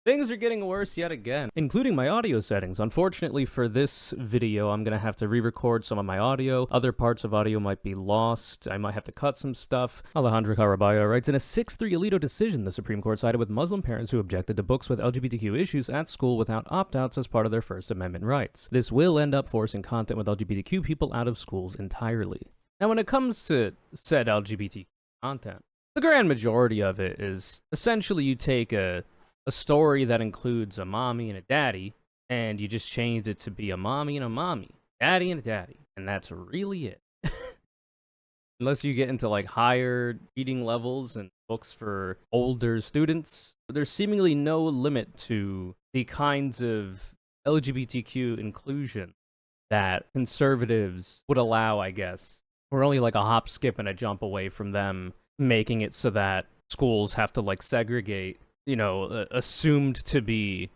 Things are getting worse yet again, including my audio settings. Unfortunately for this video, I'm gonna have to re-record some of my audio. Other parts of audio might be lost. I might have to cut some stuff. Alejandro Caraballo writes, in a 6-3 Alito decision, the Supreme Court sided with Muslim parents who objected to books with LGBTQ issues at school without opt-outs as part of their First Amendment rights. This will end up forcing content with LGBTQ people out of schools entirely. Now, when it comes to said LGBTQ content, the grand majority of it is essentially you take a story that includes a mommy and a daddy, and you just change it to be a mommy and a mommy, daddy and a daddy, and that's really it. Unless you get into like higher reading levels and books for older students, there's seemingly no limit to the kinds of LGBTQ inclusion that conservatives would allow, I guess. We're only like a hop, skip, and a jump away from them making it so that schools have to like segregate, assumed to be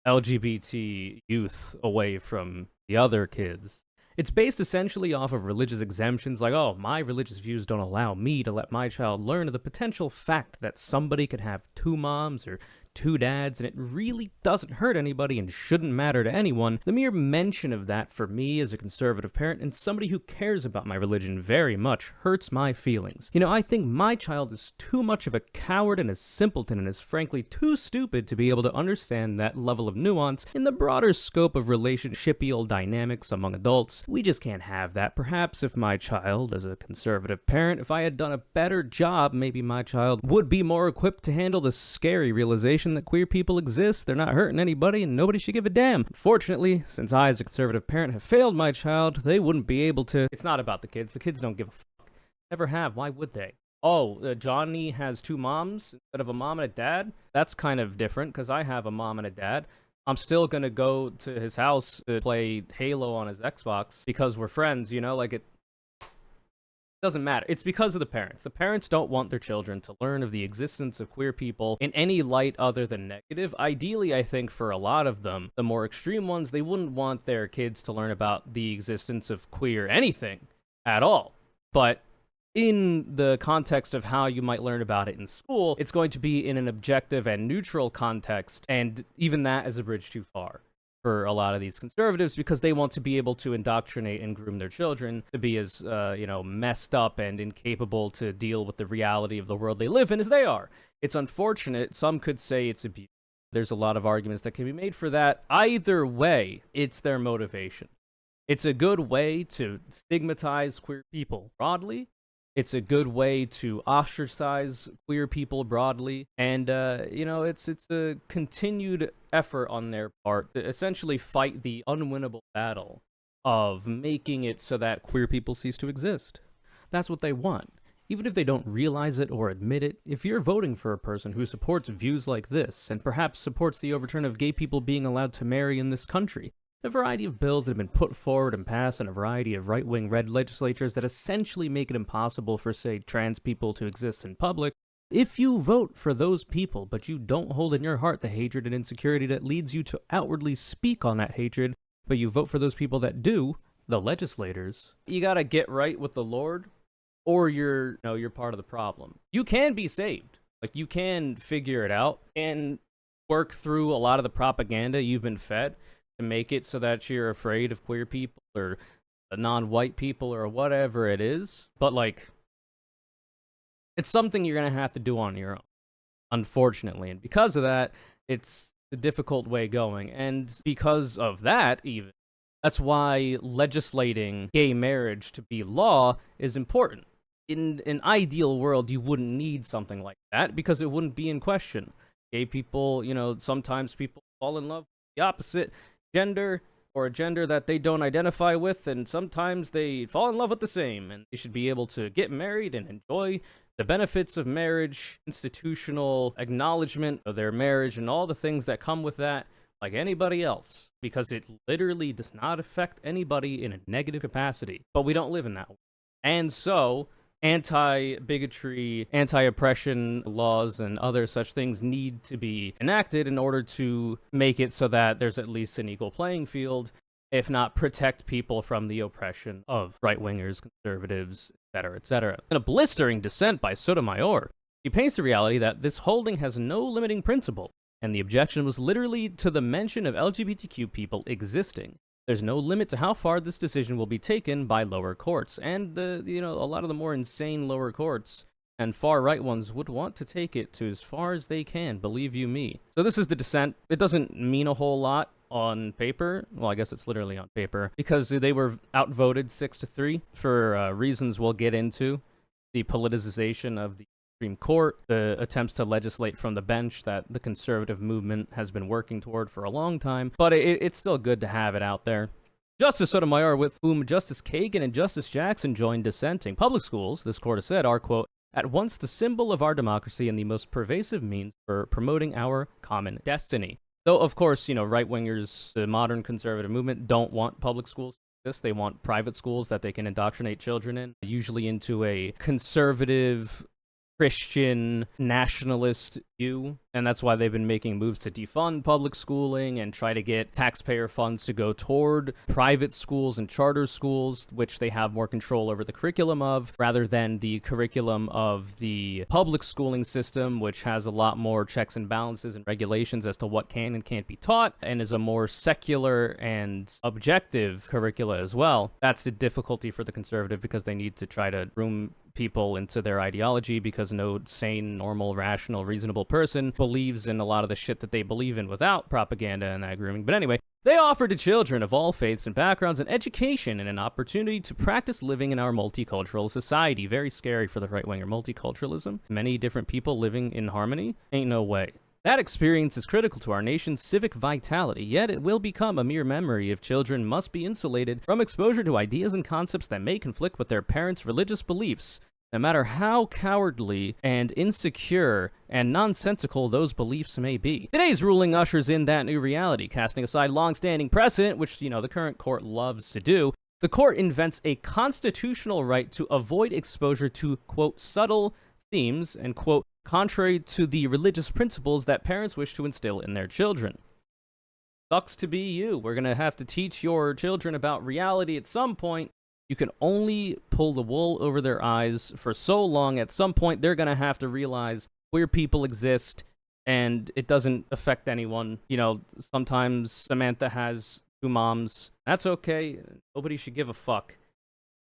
LGBT youth away from the other kids. It's based essentially off of religious exemptions, like, oh, my religious views don't allow me to let my child learn of the potential fact that somebody could have two moms or two dads, and it really doesn't hurt anybody and shouldn't matter to anyone. The mere mention of that for me as a conservative parent and somebody who cares about my religion very much hurts my feelings. I think my child is too much of a coward and a simpleton and is frankly too stupid to be able to understand that level of nuance in the broader scope of relationshipial dynamics among adults. We just can't have that. Perhaps if my child, as a conservative parent, if I had done a better job, maybe my child would be more equipped to handle the scary realization that queer people exist, they're not hurting anybody, and nobody should give a damn. Unfortunately, since I, as a conservative parent, have failed my child, they wouldn't be able to. It's not about the kids. The kids don't give a fuck. Never have. Why would they? Oh, Johnny has two moms instead of a mom and a dad? That's kind of different, because I have a mom and a dad. I'm still gonna go to his house to play Halo on his Xbox because we're friends, it doesn't matter. It's because of the parents. The parents don't want their children to learn of the existence of queer people in any light other than negative. Ideally, I think for a lot of them, the more extreme ones, they wouldn't want their kids to learn about the existence of queer anything at all. But in the context of how you might learn about it in school, it's going to be in an objective and neutral context, and even that is a bridge too far for a lot of these conservatives, because they want to be able to indoctrinate and groom their children to be as, messed up and incapable to deal with the reality of the world they live in as they are. It's unfortunate. Some could say it's abuse. There's a lot of arguments that can be made for that. Either way, it's their motivation. It's a good way to stigmatize queer people broadly. It's a good way to ostracize queer people broadly, and, it's a continued effort on their part to essentially fight the unwinnable battle of making it so that queer people cease to exist. That's what they want. Even if they don't realize it or admit it, if you're voting for a person who supports views like this, and perhaps supports the overturn of gay people being allowed to marry in this country, a variety of bills that have been put forward and passed in a variety of right-wing red legislatures that essentially make it impossible for, say, trans people to exist in public. If you vote for those people, but you don't hold in your heart the hatred and insecurity that leads you to outwardly speak on that hatred, but you vote for those people that do, the legislators, you gotta get right with the Lord, or you're part of the problem. You can be saved. Like, you can figure it out and work through a lot of the propaganda you've been fed to make it so that you're afraid of queer people or non-white people or whatever it is. But, it's something you're going to have to do on your own, unfortunately. And because of that, it's a difficult way going. And because of that, even, that's why legislating gay marriage to be law is important. In an ideal world, you wouldn't need something like that because it wouldn't be in question. Gay people, sometimes people fall in love with the opposite gender or a gender that they don't identify with, and sometimes they fall in love with the same, and they should be able to get married and enjoy the benefits of marriage, institutional acknowledgement of their marriage, and all the things that come with that, like anybody else, because it literally does not affect anybody in a negative capacity. But we don't live in that way. And so, anti-bigotry, anti-oppression laws, and other such things need to be enacted in order to make it so that there's at least an equal playing field, if not protect people from the oppression of right-wingers, conservatives, etc., etc. In a blistering dissent by Sotomayor, he paints the reality that this holding has no limiting principle. and the objection was literally to the mention of LGBTQ people existing. There's no limit to how far this decision will be taken by lower courts, and a lot of the more insane lower courts and far-right ones would want to take it to as far as they can, believe you me. So this is the dissent. It doesn't mean a whole lot on paper. Well, I guess it's literally on paper, because they were outvoted 6-3 for reasons we'll get into. The politicization of the Supreme Court, the attempts to legislate from the bench that the conservative movement has been working toward for a long time, but it's still good to have it out there. Justice Sotomayor, with whom Justice Kagan and Justice Jackson joined dissenting. Public schools, this court has said, are, quote, at once the symbol of our democracy and the most pervasive means for promoting our common destiny. Though, of course, right-wingers, the modern conservative movement, don't want public schools to exist. They want private schools that they can indoctrinate children in, usually into a conservative, Christian, nationalist view, and that's why they've been making moves to defund public schooling and try to get taxpayer funds to go toward private schools and charter schools, which they have more control over the curriculum of, rather than the curriculum of the public schooling system, which has a lot more checks and balances and regulations as to what can and can't be taught, and is a more secular and objective curricula as well. That's the difficulty for the conservative, because they need to try to groom people into their ideology, because no sane, normal, rational, reasonable person believes in a lot of the shit that they believe in without propaganda and that grooming. But anyway, they offer to children of all faiths and backgrounds an education and an opportunity to practice living in our multicultural society. Very scary for the right-winger. Multiculturalism, many different people living in harmony, ain't no way. That experience is critical to our nation's civic vitality, yet it will become a mere memory if children must be insulated from exposure to ideas and concepts that may conflict with their parents' religious beliefs, no matter how cowardly and insecure and nonsensical those beliefs may be. Today's ruling ushers in that new reality, casting aside long-standing precedent, which, the current court loves to do. The court invents a constitutional right to avoid exposure to, quote, subtle themes and, quote, contrary to the religious principles that parents wish to instill in their children. Sucks to be you. We're gonna have to teach your children about reality at some point. You can only pull the wool over their eyes for so long. At some point, they're gonna have to realize queer people exist, and it doesn't affect anyone. Sometimes Samantha has 2 moms. That's okay. Nobody should give a fuck.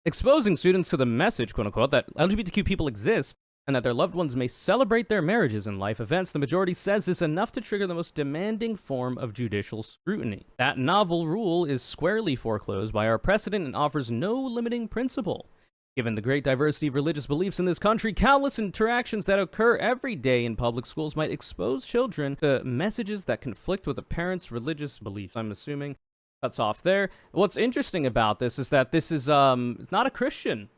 Exposing students to the message, quote-unquote, that LGBTQ people exist and that their loved ones may celebrate their marriages and life events, the majority says is enough to trigger the most demanding form of judicial scrutiny. That novel rule is squarely foreclosed by our precedent and offers no limiting principle. Given the great diversity of religious beliefs in this country, countless interactions that occur every day in public schools might expose children to messages that conflict with a parent's religious beliefs. I'm assuming cuts off there. What's interesting about this is that this is not a Christian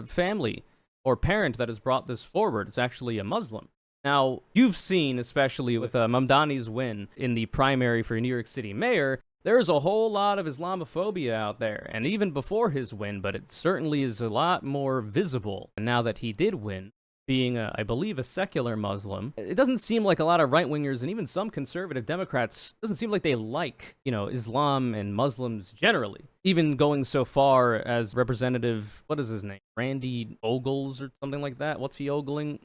family or parent that has brought this forward. It's actually a Muslim. Now, you've seen, especially with Mamdani's win in the primary for New York City mayor, there's a whole lot of Islamophobia out there, and even before his win, but it certainly is a lot more visible. And now that he did win, being, I believe, a secular Muslim, it doesn't seem like a lot of right-wingers and even some conservative Democrats, doesn't seem like they like, Islam and Muslims generally. Even going so far as Representative, what is his name? Randy Ogles or something like that? What's he ogling?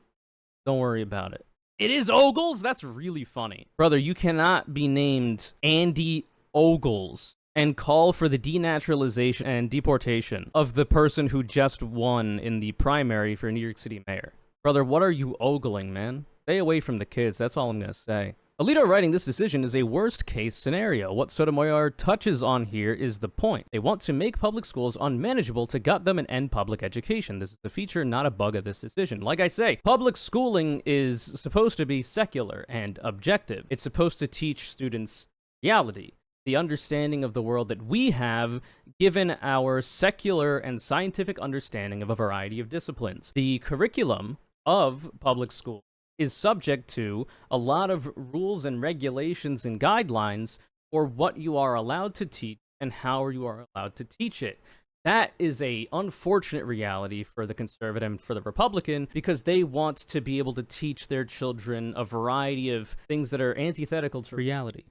Don't worry about it. It is Ogles? That's really funny. Brother, you cannot be named Andy Ogles and call for the denaturalization and deportation of the person who just won in the primary for New York City mayor. Brother, what are you ogling, man? Stay away from the kids, that's all I'm gonna say. Alito writing this decision is a worst-case scenario. What Sotomayor touches on here is the point. They want to make public schools unmanageable to gut them and end public education. This is a feature, not a bug of this decision. Like I say, public schooling is supposed to be secular and objective. It's supposed to teach students reality, the understanding of the world that we have, given our secular and scientific understanding of a variety of disciplines. The curriculum of public school is subject to a lot of rules and regulations and guidelines for what you are allowed to teach and how you are allowed to teach it. That is a unfortunate reality for the conservative and for the Republican, because they want to be able to teach their children a variety of things that are antithetical to reality.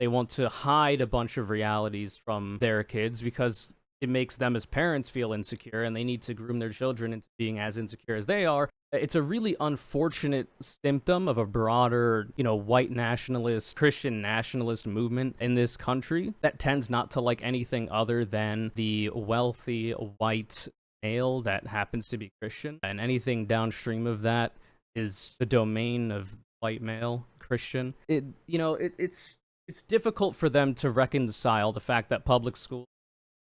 They want to hide a bunch of realities from their kids because it makes them as parents feel insecure, and they need to groom their children into being as insecure as they are, It's a really unfortunate symptom of a broader, white nationalist, Christian nationalist movement in this country that tends not to like anything other than the wealthy white male that happens to be Christian. And anything downstream of that is the domain of white male Christian. It's difficult for them to reconcile the fact that public schools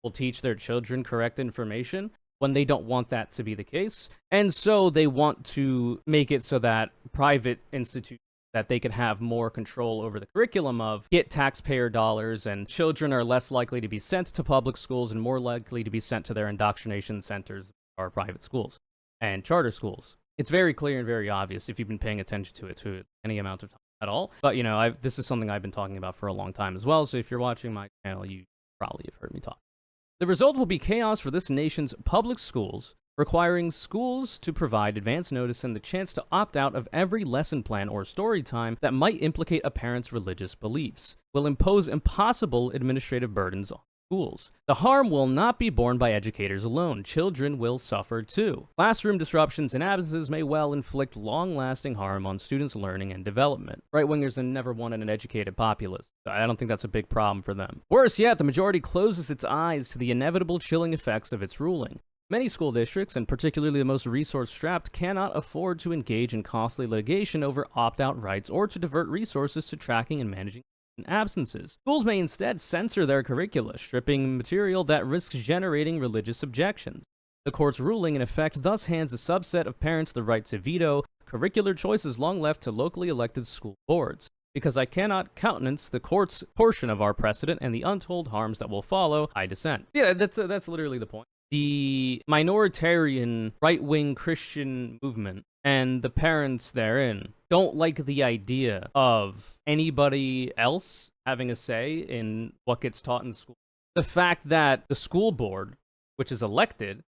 will teach their children correct information when they don't want that to be the case. And so they want to make it so that private institutions that they can have more control over the curriculum of get taxpayer dollars, and children are less likely to be sent to public schools and more likely to be sent to their indoctrination centers or private schools and charter schools. It's very clear and very obvious if you've been paying attention to it to any amount of time at all. But, this is something I've been talking about for a long time as well, so if you're watching my channel, you probably have heard me talk. The result will be chaos for this nation's public schools, requiring schools to provide advance notice and the chance to opt out of every lesson plan or story time that might implicate a parent's religious beliefs, will impose impossible administrative burdens on schools. The harm will not be borne by educators alone. Children will suffer too. Classroom disruptions and absences may well inflict long-lasting harm on students' learning and development. Right-wingers never wanted an educated populace. I don't think that's a big problem for them. Worse yet, the majority closes its eyes to the inevitable chilling effects of its ruling. Many school districts, and particularly the most resource-strapped, cannot afford to engage in costly litigation over opt-out rights or to divert resources to tracking and managing absences. Schools may instead censor their curricula, stripping material that risks generating religious objections. The court's ruling, in effect, thus hands a subset of parents the right to veto curricular choices long left to locally elected school boards. Because I cannot countenance the court's portion of our precedent and the untold harms that will follow, I dissent. Yeah, that's literally the point. The minoritarian right-wing Christian movement and the parents therein don't like the idea of anybody else having a say in what gets taught in school. The fact that the school board, which is elected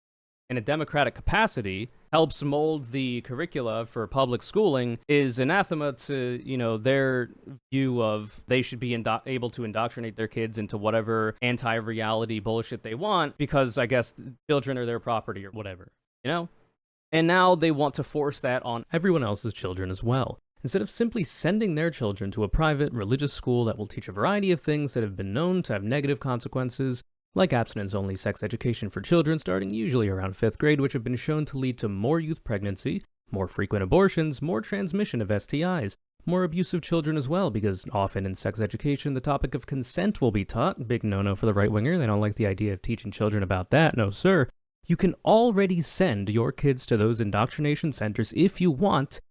in a democratic capacity, helps mold the curricula for public schooling is anathema to, their view of they should be able to indoctrinate their kids into whatever anti-reality bullshit they want because I guess children are their property or whatever, And now they want to force that on everyone else's children as well, instead of simply sending their children to a private religious school that will teach a variety of things that have been known to have negative consequences, like abstinence-only sex education for children starting usually around 5th grade, which have been shown to lead to more youth pregnancy, more frequent abortions, more transmission of STIs, more abuse of children as well, because often in sex education the topic of consent will be taught. Big no-no for the right-winger. They don't like the idea of teaching children about that. No, sir. You can already send your kids to those indoctrination centers if you want,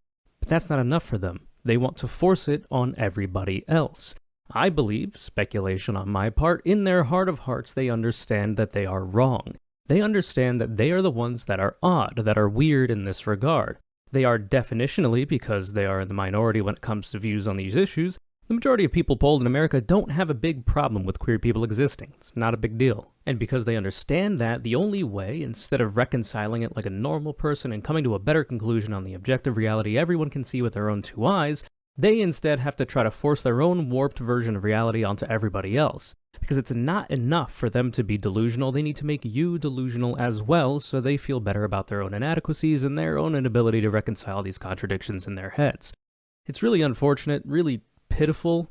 but that's not enough for them. They want to force it on everybody else. I believe, speculation on my part, in their heart of hearts they understand that they are wrong. They understand that they are the ones that are odd, that are weird in this regard. They are definitionally, because they are in the minority when it comes to views on these issues, the majority of people polled in America don't have a big problem with queer people existing. It's not a big deal. And because they understand that, the only way, instead of reconciling it like a normal person and coming to a better conclusion on the objective reality everyone can see with their own two eyes, they instead have to try to force their own warped version of reality onto everybody else. Because it's not enough for them to be delusional, they need to make you delusional as well so they feel better about their own inadequacies and their own inability to reconcile these contradictions in their heads. It's really unfortunate, really pitiful,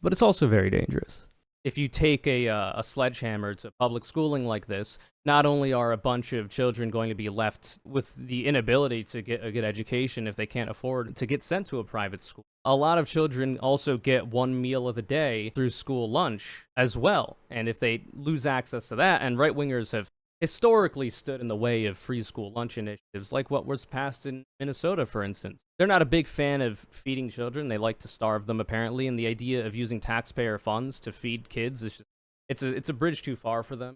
but it's also very dangerous. If you take a sledgehammer to public schooling like this, not only are a bunch of children going to be left with the inability to get a good education if they can't afford to get sent to a private school, a lot of children also get one meal of the day through school lunch as well. And if they lose access to that, and right-wingers have historically stood in the way of free school lunch initiatives, like what was passed in Minnesota, for instance. They're not a big fan of feeding children. They like to starve them, apparently, and the idea of using taxpayer funds to feed kids is just, it's a bridge too far for them.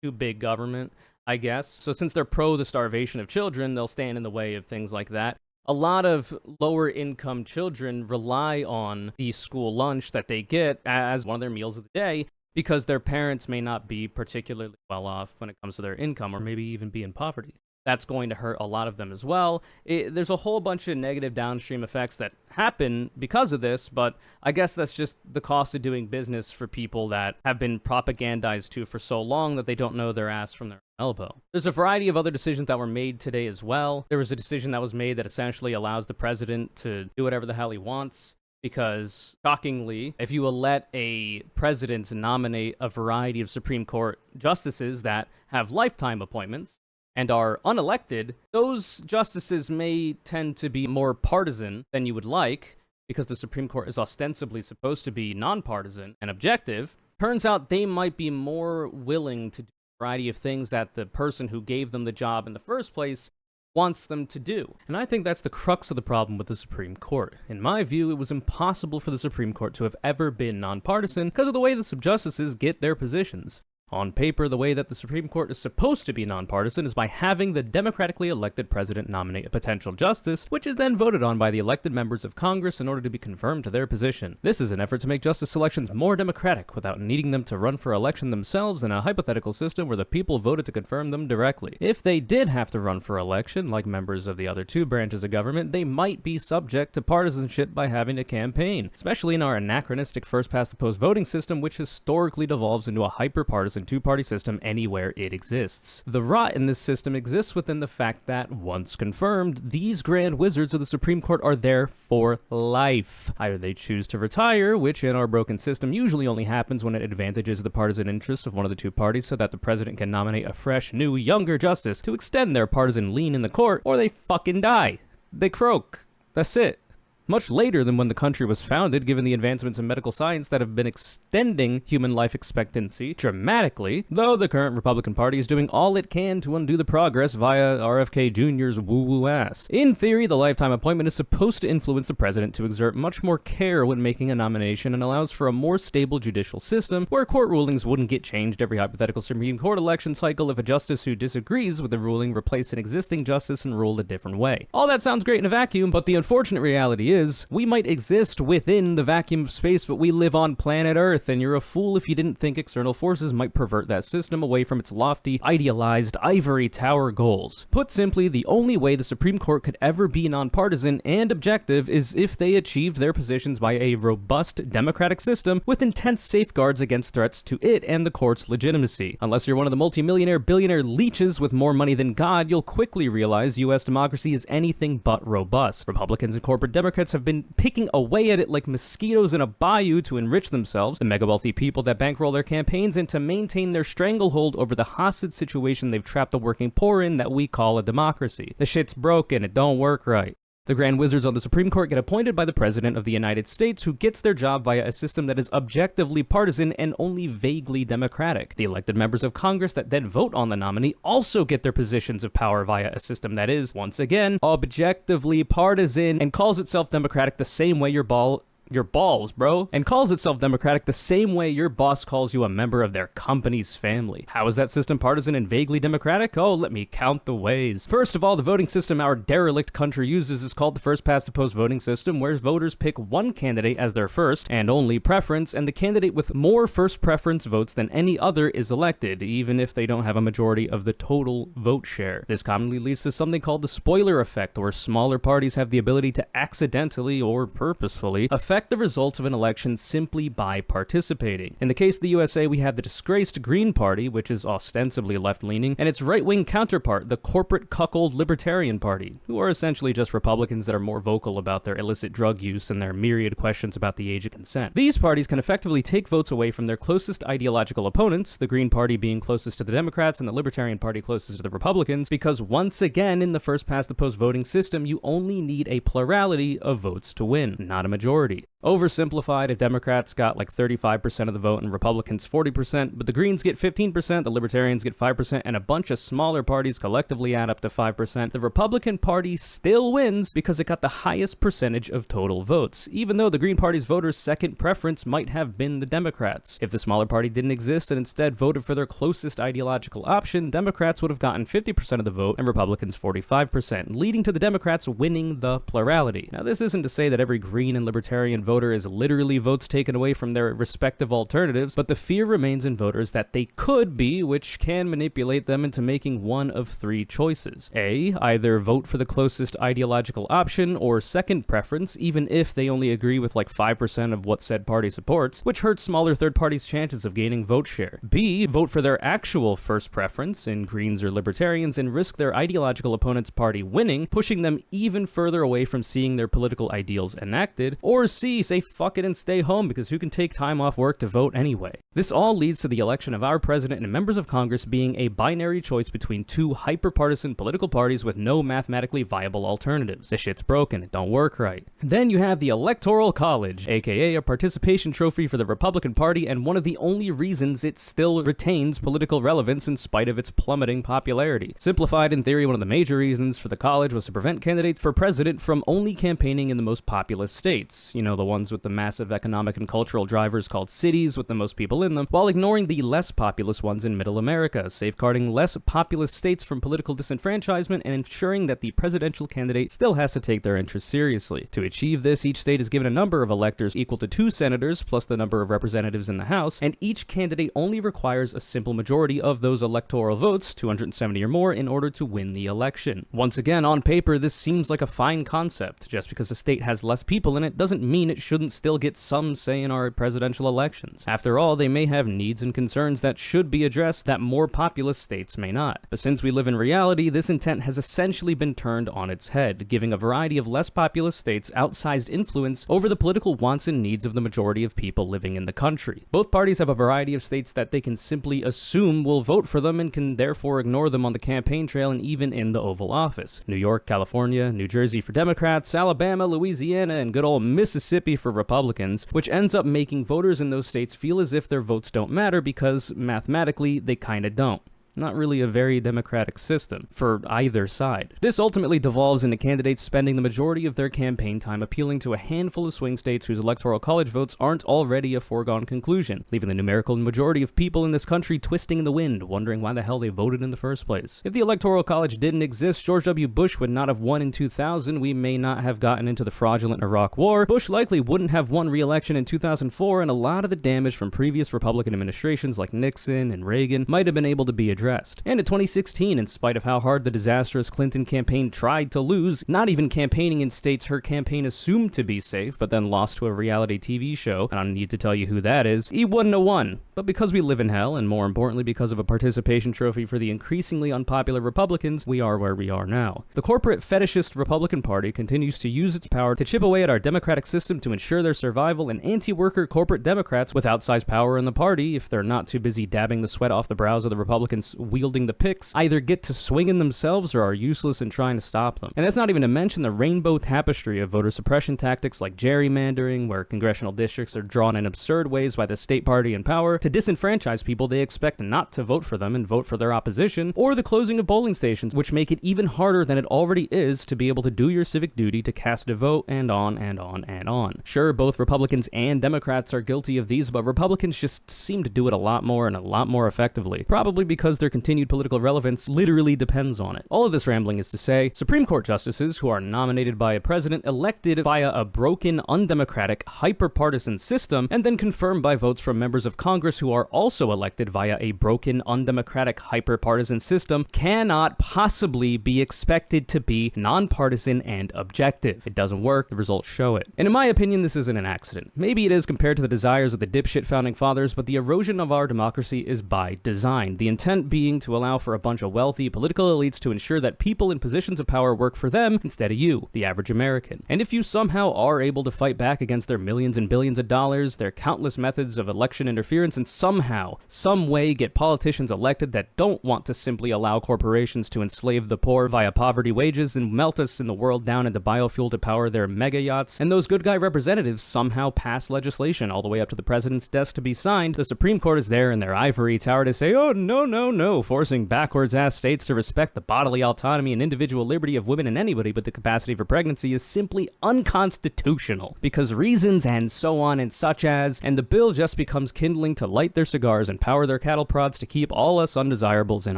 Too big government, I guess. So since they're pro the starvation of children, they'll stand in the way of things like that. A lot of lower-income children rely on the school lunch that they get as one of their meals of the day, because their parents may not be particularly well off when it comes to their income, or maybe even be in poverty. That's going to hurt a lot of them as well. There's a whole bunch of negative downstream effects that happen because of this, but I guess that's just the cost of doing business for people that have been propagandized to for so long that they don't know their ass from their elbow. There's a variety of other decisions that were made today as well. There was a decision that was made that essentially allows the president to do whatever the hell he wants. Because, shockingly, if you let a president nominate a variety of Supreme Court justices that have lifetime appointments and are unelected, those justices may tend to be more partisan than you would like, because the Supreme Court is ostensibly supposed to be nonpartisan and objective. Turns out they might be more willing to do a variety of things that the person who gave them the job in the first place wants them to do. And I think that's the crux of the problem with the Supreme Court. In my view, it was impossible for the Supreme Court to have ever been nonpartisan because of the way the sub-justices get their positions. On paper, the way that the Supreme Court is supposed to be nonpartisan is by having the democratically elected president nominate a potential justice, which is then voted on by the elected members of Congress in order to be confirmed to their position. This is an effort to make justice selections more democratic without needing them to run for election themselves in a hypothetical system where the people voted to confirm them directly. If they did have to run for election, like members of the other two branches of government, they might be subject to partisanship by having to campaign, especially in our anachronistic first-past-the-post voting system, which historically devolves into a hyper-partisan two-party system anywhere it exists. The rot in this system exists within the fact that, once confirmed, these grand wizards of the Supreme Court are there for life. Either they choose to retire, which in our broken system usually only happens when it advantages the partisan interests of one of the two parties so that the president can nominate a fresh, new, younger justice to extend their partisan lean in the court, or they fucking die. They croak. That's it. Much later than when the country was founded, given the advancements in medical science that have been extending human life expectancy dramatically, though the current Republican Party is doing all it can to undo the progress via RFK Jr.'s woo-woo ass. In theory, the lifetime appointment is supposed to influence the president to exert much more care when making a nomination and allows for a more stable judicial system where court rulings wouldn't get changed every hypothetical Supreme Court election cycle if a justice who disagrees with the ruling replaced an existing justice and ruled a different way. All that sounds great in a vacuum, but the unfortunate reality is, we might exist within the vacuum of space, but we live on planet Earth, and you're a fool if you didn't think external forces might pervert that system away from its lofty, idealized, ivory tower goals. Put simply, the only way the Supreme Court could ever be nonpartisan and objective is if they achieved their positions by a robust democratic system with intense safeguards against threats to it and the court's legitimacy. Unless you're one of the multimillionaire billionaire leeches with more money than God, you'll quickly realize US democracy is anything but robust. Republicans and corporate Democrats have been picking away at it like mosquitoes in a bayou to enrich themselves, the mega wealthy people that bankroll their campaigns, and to maintain their stranglehold over the hostage situation they've trapped the working poor in that we call a democracy. The shit's broken, it don't work right. The grand wizards on the Supreme Court get appointed by the President of the United States, who gets their job via a system that is objectively partisan and only vaguely democratic. The elected members of Congress that then vote on the nominee also get their positions of power via a system that is, once again, objectively partisan and calls itself democratic the same way your balls, bro, and calls itself democratic the same way your boss calls you a member of their company's family. How is that system partisan and vaguely democratic? Oh, let me count the ways. First of all, the voting system our derelict country uses is called the first-past-the-post voting system, where voters pick one candidate as their first and only preference, and the candidate with more first preference votes than any other is elected, even if they don't have a majority of the total vote share. This commonly leads to something called the spoiler effect, where smaller parties have the ability to accidentally or purposefully affect the results of an election simply by participating. In the case of the USA, we have the disgraced Green Party, which is ostensibly left-leaning, and its right-wing counterpart, the corporate cuckold Libertarian Party, who are essentially just Republicans that are more vocal about their illicit drug use and their myriad questions about the age of consent. These parties can effectively take votes away from their closest ideological opponents, the Green Party being closest to the Democrats and the Libertarian Party closest to the Republicans, because once again in the first-past-the-post voting system, you only need a plurality of votes to win, not a majority. Oversimplified, if Democrats got like 35% of the vote and Republicans 40%, but the Greens get 15%, the Libertarians get 5%, and a bunch of smaller parties collectively add up to 5%, the Republican Party still wins because it got the highest percentage of total votes, even though the Green Party's voters' second preference might have been the Democrats. If the smaller party didn't exist and instead voted for their closest ideological option, Democrats would have gotten 50% of the vote and Republicans 45%, leading to the Democrats winning the plurality. Now, this isn't to say that every Green and Libertarian vote voter is literally votes taken away from their respective alternatives, but the fear remains in voters that they could be, which can manipulate them into making one of three choices. A, either vote for the closest ideological option, or second preference, even if they only agree with like 5% of what said party supports, which hurts smaller third parties' chances of gaining vote share. B, vote for their actual first preference, in Greens or Libertarians, and risk their ideological opponent's party winning, pushing them even further away from seeing their political ideals enacted. Or C, say fuck it and stay home, because who can take time off work to vote anyway? This all leads to the election of our president and members of Congress being a binary choice between two hyper-partisan political parties with no mathematically viable alternatives. This shit's broken, it don't work right. Then you have the Electoral College, aka a participation trophy for the Republican Party, and one of the only reasons it still retains political relevance in spite of its plummeting popularity. Simplified, in theory, one of the major reasons for the college was to prevent candidates for president from only campaigning in the most populous states, you know, the ones with the massive economic and cultural drivers called cities with the most people in them, while ignoring the less populous ones in middle America, safeguarding less populous states from political disenfranchisement and ensuring that the presidential candidate still has to take their interests seriously. To achieve this, each state is given a number of electors equal to 2 senators plus the number of representatives in the House, and each candidate only requires a simple majority of those electoral votes, 270 or more, in order to win the election. Once again, on paper, this seems like a fine concept. Just because a state has less people in it doesn't mean it shouldn't still get some say in our presidential elections. After all, they may have needs and concerns that should be addressed that more populous states may not. But since we live in reality, this intent has essentially been turned on its head, giving a variety of less populous states outsized influence over the political wants and needs of the majority of people living in the country. Both parties have a variety of states that they can simply assume will vote for them and can therefore ignore them on the campaign trail and even in the Oval Office. New York, California, New Jersey for Democrats, Alabama, Louisiana, and good old Mississippi for Republicans, which ends up making voters in those states feel as if their votes don't matter because, mathematically, they kinda don't. Not really a very democratic system for either side. This ultimately devolves into candidates spending the majority of their campaign time appealing to a handful of swing states whose electoral college votes aren't already a foregone conclusion, leaving the numerical majority of people in this country twisting in the wind, wondering why the hell they voted in the first place. If the electoral college didn't exist, George W. Bush would not have won in 2000, we may not have gotten into the fraudulent Iraq War, Bush likely wouldn't have won re-election in 2004, and a lot of the damage from previous Republican administrations like Nixon and Reagan might have been able to be addressed. And in 2016, in spite of how hard the disastrous Clinton campaign tried to lose, not even campaigning in states her campaign assumed to be safe, but then lost to a reality TV show, and I don't need to tell you who that is, he wouldn't have won. But because we live in hell, and more importantly because of a participation trophy for the increasingly unpopular Republicans, we are where we are now. The corporate fetishist Republican Party continues to use its power to chip away at our democratic system to ensure their survival, and anti-worker corporate Democrats with outsized power in the party, if they're not too busy dabbing the sweat off the brows of the Republicans wielding the picks, either get to swinging themselves or are useless in trying to stop them. And that's not even to mention the rainbow tapestry of voter suppression tactics like gerrymandering, where congressional districts are drawn in absurd ways by the state party in power to disenfranchise people they expect not to vote for them and vote for their opposition, or the closing of polling stations, which make it even harder than it already is to be able to do your civic duty to cast a vote, and on and on and on. Sure, both Republicans and Democrats are guilty of these, but Republicans just seem to do it a lot more and a lot more effectively, probably because their continued political relevance literally depends on it. All of this rambling is to say, Supreme Court justices who are nominated by a president elected via a broken, undemocratic, hyper-partisan system, and then confirmed by votes from members of Congress who are also elected via a broken, undemocratic, hyper-partisan system, cannot possibly be expected to be nonpartisan and objective. It doesn't work, the results show it. And in my opinion, this isn't an accident. Maybe it is compared to the desires of the dipshit founding fathers, but the erosion of our democracy is by design. The intent being to allow for a bunch of wealthy political elites to ensure that people in positions of power work for them instead of you, the average American. And if you somehow are able to fight back against their millions and billions of dollars, their countless methods of election interference, and somehow, some way get politicians elected that don't want to simply allow corporations to enslave the poor via poverty wages and melt us in the world down into biofuel to power their mega yachts, and those good guy representatives somehow pass legislation all the way up to the president's desk to be signed, the Supreme Court is there in their ivory tower to say, oh, no, forcing backwards-ass states to respect the bodily autonomy and individual liberty of women and anybody but the capacity for pregnancy is simply unconstitutional, because reasons and so on and such as, and the bill just becomes kindling to light their cigars and power their cattle prods to keep all us undesirables in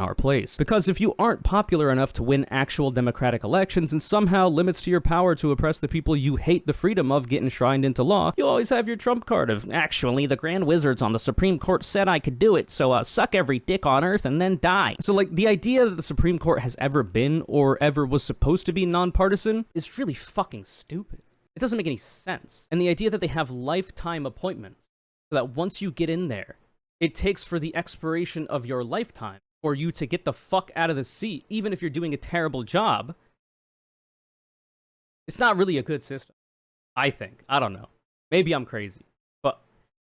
our place. Because if you aren't popular enough to win actual democratic elections and somehow limits to your power to oppress the people you hate the freedom of get enshrined into law, you always have your trump card of, actually, the Grand Wizards on the Supreme Court said I could do it, so suck every dick on earth and then die. So, like, the idea that the Supreme Court has ever been or ever was supposed to be nonpartisan is really fucking stupid. It doesn't make any sense. And the idea that they have lifetime appointments, so that once you get in there, it takes for the expiration of your lifetime for you to get the fuck out of the seat, even if you're doing a terrible job, it's not really a good system, I think. I don't know. Maybe I'm crazy. But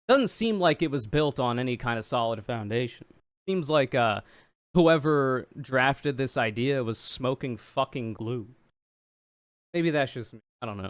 it doesn't seem like it was built on any kind of solid foundation. It seems like whoever drafted this idea was smoking fucking glue. Maybe that's just me. I don't know.